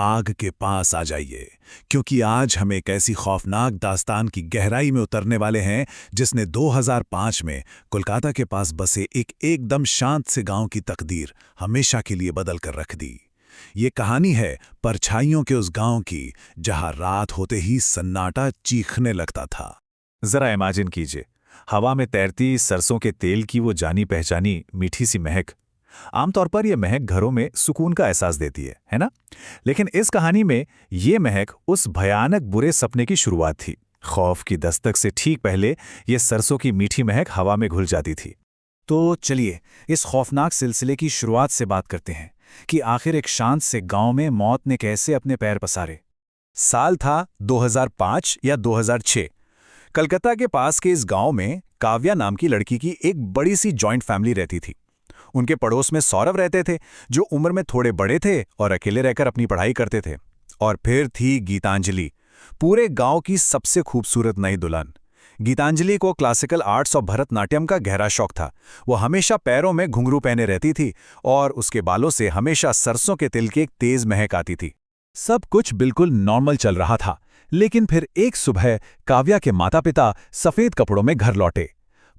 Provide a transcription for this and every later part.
आग के पास आ जाइए, क्योंकि आज हम एक ऐसी खौफनाक दास्तान की गहराई में उतरने वाले हैं जिसने 2005 में कोलकाता के पास बसे एक एकदम शांत से गांव की तकदीर हमेशा के लिए बदल कर रख दी। ये कहानी है परछाइयों के उस गांव की जहां रात होते ही सन्नाटा चीखने लगता था। जरा इमेजिन कीजिए, हवा में तैरती सरसों के तेल की वो जानी पहचानी मीठी सी महक। आमतौर पर यह महक घरों में सुकून का एहसास देती है ना? लेकिन इस कहानी में ये महक उस भयानक बुरे सपने की शुरुआत थी। खौफ की दस्तक से ठीक पहले ये सरसों की मीठी महक हवा में घुल जाती थी। तो चलिए इस खौफनाक सिलसिले की शुरुआत से बात करते हैं कि आखिर एक शांत से गांव में मौत ने कैसे अपने पैर पसारे। साल था 2005 या 2006। कलकत्ता के पास के इस गांव में काव्या नाम की लड़की की एक बड़ी सी जॉइंट फैमिली रहती थी। उनके पड़ोस में सौरभ रहते थे, जो उम्र में थोड़े बड़े थे और अकेले रहकर अपनी पढ़ाई करते थे। और फिर थी गीतांजलि, पूरे गांव की सबसे खूबसूरत नई दुल्हन। गीतांजलि को क्लासिकल आर्ट्स और भरतनाट्यम का गहरा शौक था। वो हमेशा पैरों में घुंघरू पहने रहती थी और उसके बालों से हमेशा सरसों के तिल की एक तेज महक आती थी। सब कुछ बिल्कुल नॉर्मल चल रहा था, लेकिन फिर एक सुबह काव्या के माता पिता सफेद कपड़ों में घर लौटे।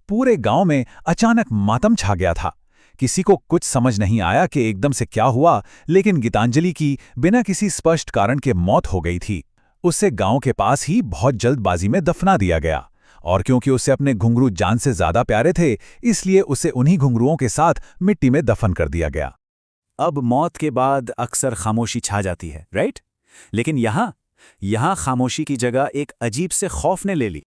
पूरे गांव में अचानक मातम छा गया था। किसी को कुछ समझ नहीं आया कि एकदम से क्या हुआ, लेकिन गीतांजलि की बिना किसी स्पष्ट कारण के मौत हो गई थी। उसे गांव के पास ही बहुत जल्दबाजी में दफना दिया गया, और क्योंकि उसे अपने घुंघरू जान से ज्यादा प्यारे थे, इसलिए उसे उन्हीं घुंघरुओं के साथ मिट्टी में दफन कर दिया गया। अब मौत के बाद अक्सर खामोशी छा जाती है, राइट? लेकिन यहाँ खामोशी की जगह एक अजीब से खौफ ने ले ली।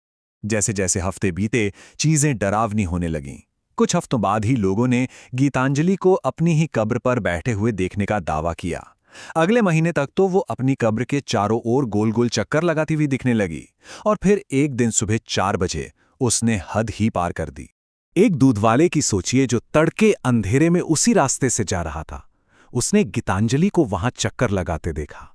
जैसे जैसे हफ्ते बीते, चीजें डरावनी होने लगीं। कुछ हफ्तों बाद ही लोगों ने गीतांजलि को अपनी ही कब्र पर बैठे हुए देखने का दावा किया। अगले महीने तक तो वो अपनी कब्र के चारों ओर गोल गोल चक्कर लगाती हुई दिखने लगी। और फिर एक दिन सुबह 4 बजे उसने हद ही पार कर दी। एक दूध वाले की सोचिए, जो तड़के अंधेरे में उसी रास्ते से जा रहा था। उसने गीतांजलि को वहां चक्कर लगाते देखा।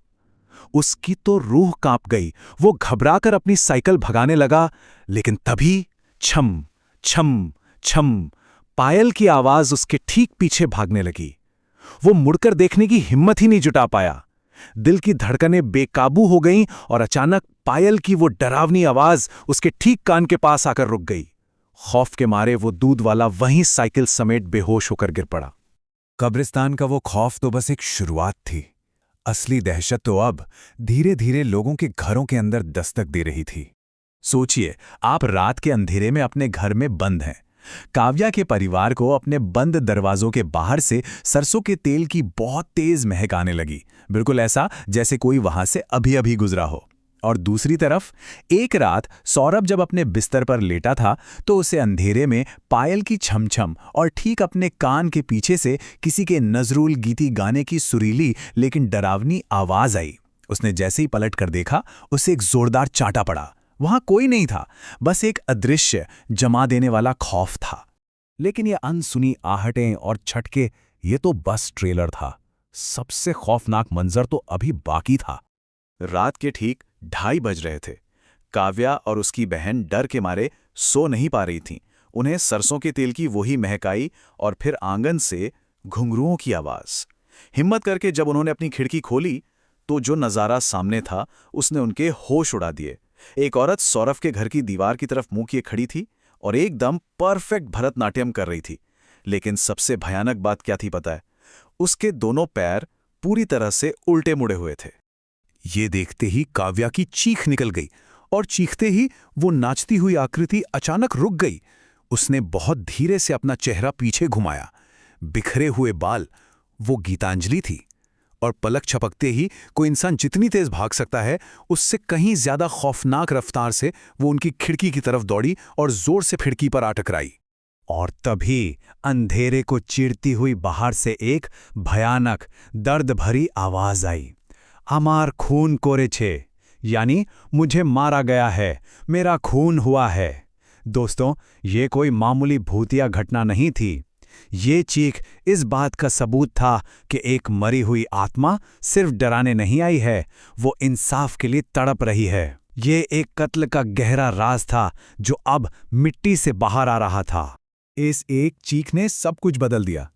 उसकी तो रूह कांप गई। वो घबराकर अपनी साइकिल भगाने लगा, लेकिन तभी छम छम छम पायल की आवाज उसके ठीक पीछे भागने लगी। वो मुड़कर देखने की हिम्मत ही नहीं जुटा पाया। दिल की धड़कनें बेकाबू हो गईं और अचानक पायल की वो डरावनी आवाज उसके ठीक कान के पास आकर रुक गई। खौफ के मारे वो दूध वाला वहीं साइकिल समेत बेहोश होकर गिर पड़ा। कब्रिस्तान का वो खौफ तो बस एक शुरुआत थी। असली दहशत तो अब धीरे धीरे लोगों के घरों के अंदर दस्तक दे रही थी। सोचिए, आप रात के अंधेरे में अपने घर में बंद हैं। काव्या के परिवार को अपने बंद दरवाजों के बाहर से सरसों के तेल की बहुत तेज महक आने लगी, बिल्कुल ऐसा जैसे कोई वहां से अभी अभी गुजरा हो। और दूसरी तरफ एक रात सौरभ जब अपने बिस्तर पर लेटा था, तो उसे अंधेरे में पायल की छमछम और ठीक अपने कान के पीछे से किसी के नजरुल गीती गाने की सुरीली लेकिन डरावनी आवाज आई। उसने जैसे ही पलट कर देखा, उसे एक जोरदार चांटा पड़ा। वहां कोई नहीं था, बस एक अदृश्य जमा देने वाला खौफ था। लेकिन ये अनसुनी आहटें और छटके, ये तो बस ट्रेलर था। सबसे खौफनाक मंजर तो अभी बाकी था। रात के ठीक 2:30 बज रहे थे। काव्या और उसकी बहन डर के मारे सो नहीं पा रही थीं। उन्हें सरसों के तेल की वही महक आई और फिर आंगन से घुंघरुओं की आवाज। हिम्मत करके जब उन्होंने अपनी खिड़की खोली, तो जो नज़ारा सामने था उसने उनके होश उड़ा दिए। एक औरत सौरभ के घर की दीवार की तरफ मुंह किए खड़ी थी और एकदम परफेक्ट भरतनाट्यम कर रही थी। लेकिन सबसे भयानक बात क्या थी पता है? उसके दोनों पैर पूरी तरह से उल्टे मुड़े हुए थे। ये देखते ही काव्या की चीख निकल गई और चीखते ही वो नाचती हुई आकृति अचानक रुक गई। उसने बहुत धीरे से अपना चेहरा पीछे घुमाया। बिखरे हुए बाल, वो गीतांजलि थी। और पलक छपकते ही कोई इंसान जितनी तेज भाग सकता है, उससे कहीं ज्यादा खौफनाक रफ्तार से वो उनकी खिड़की की तरफ दौड़ी और जोर से खिड़की पर आ टकराई। और तभी अंधेरे को चीरती हुई बाहर से एक भयानक दर्द भरी आवाज आई, "अमार खून कोरे छे", यानी मुझे मारा गया है, मेरा खून हुआ है। दोस्तों, ये कोई मामूली भूतिया घटना नहीं थी। ये चीख इस बात का सबूत था कि एक मरी हुई आत्मा सिर्फ डराने नहीं आई है, वो इंसाफ के लिए तड़प रही है। ये एक कत्ल का गहरा राज था जो अब मिट्टी से बाहर आ रहा था। इस एक चीख ने सब कुछ बदल दिया।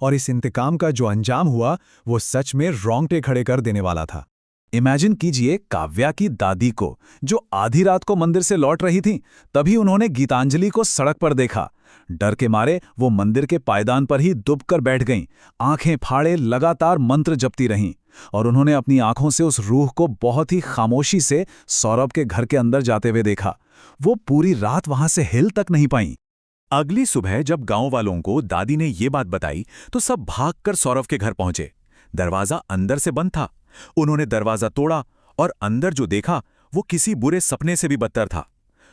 और इस इंतकाम का जो अंजाम हुआ वो सच में रोंगटे खड़े कर देने वाला था। इमेजिन कीजिए काव्या की दादी को, जो आधी रात को मंदिर से लौट रही थीं, तभी उन्होंने गीतांजलि को सड़क पर देखा। डर के मारे वो मंदिर के पायदान पर ही दुबकर बैठ गईं, आंखें फाड़े लगातार मंत्र जपती रहीं, और उन्होंने अपनी आंखों से उस रूह को बहुत ही खामोशी से सौरभ के घर के अंदर जाते हुए देखा। वो पूरी रात वहां से हिल तक नहीं पाईं। अगली सुबह जब गांव वालों को दादी ने ये बात बताई तो सब भागकर सौरभ के घर पहुंचे। दरवाजा अंदर से बंद था। उन्होंने दरवाजा तोड़ा और अंदर जो देखा वो किसी बुरे सपने से भी बदतर था।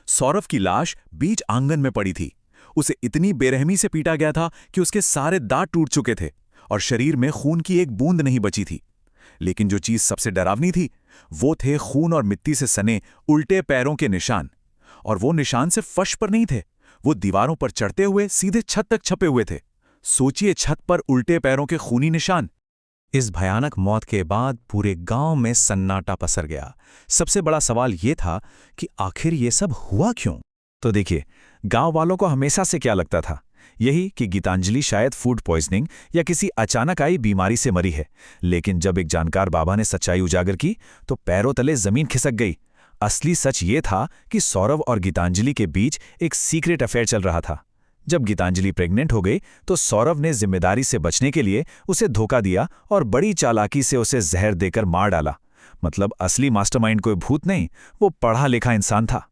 सौरभ की लाश बीच आंगन में पड़ी थी। उसे इतनी बेरहमी से पीटा गया था कि उसके सारे दांत टूट चुके थे और शरीर में खून की एक बूंद नहीं बची थी। लेकिन जो चीज सबसे डरावनी थी वो थे खून और मिट्टी से सने उल्टे पैरों के निशान। और वो निशान सिर्फ फर्श पर नहीं थे, वो दीवारों पर चढ़ते हुए सीधे छत तक छपे हुए थे। सोचिए, छत पर उल्टे पैरों के खूनी निशान। इस भयानक मौत के बाद पूरे गांव में सन्नाटा पसर गया। सबसे बड़ा सवाल ये था कि आखिर ये सब हुआ क्यों? तो देखिए, गांव वालों को हमेशा से क्या लगता था, यही कि गीतांजलि शायद फूड पॉइजनिंग या किसी अचानक आई बीमारी से मरी है। लेकिन जब एक जानकार बाबा ने सच्चाई उजागर की तो पैरों तले जमीन खिसक गई। असली सच ये था कि सौरभ और गीतांजलि के बीच एक सीक्रेट अफेयर चल रहा था। जब गीतांजलि प्रेग्नेंट हो गई तो सौरभ ने जिम्मेदारी से बचने के लिए उसे धोखा दिया और बड़ी चालाकी से उसे जहर देकर मार डाला। मतलब असली मास्टरमाइंड कोई भूत नहीं, वो पढ़ा लिखा इंसान था।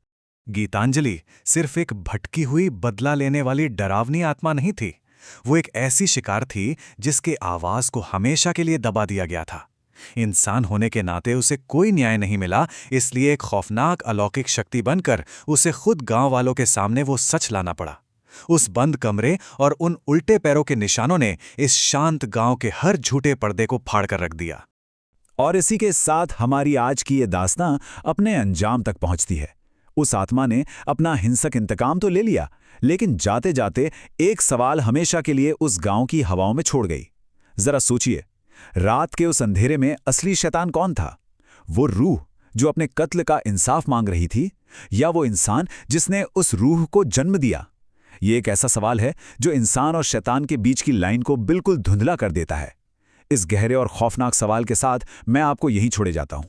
गीतांजलि सिर्फ एक भटकी हुई बदला लेने वाली डरावनी आत्मा नहीं थी। वो एक ऐसी शिकार थी जिसके आवाज को हमेशा के लिए दबा दिया गया था। इंसान होने के नाते उसे कोई न्याय नहीं मिला, इसलिए एक खौफनाक अलौकिक शक्ति बनकर उसे खुद गांव वालों के सामने वो सच लाना पड़ा। उस बंद कमरे और उन उल्टे पैरों के निशानों ने इस शांत गांव के हर झूठे पर्दे को फाड़कर रख दिया। और इसी के साथ हमारी आज की ये दास्तां अपने अंजाम तक पहुंचती है। उस आत्मा ने अपना हिंसक इंतकाम तो ले लिया, लेकिन जाते जाते एक सवाल हमेशा के लिए उस गांव की हवाओं में छोड़ गई। जरा सोचिए, रात के उस अंधेरे में असली शैतान कौन था? वो रूह जो अपने कत्ल का इंसाफ मांग रही थी, या वो इंसान जिसने उस रूह को जन्म दिया? ये एक ऐसा सवाल है जो इंसान और शैतान के बीच की लाइन को बिल्कुल धुंधला कर देता है। इस गहरे और खौफनाक सवाल के साथ मैं आपको यहीं छोड़े जाता हूं।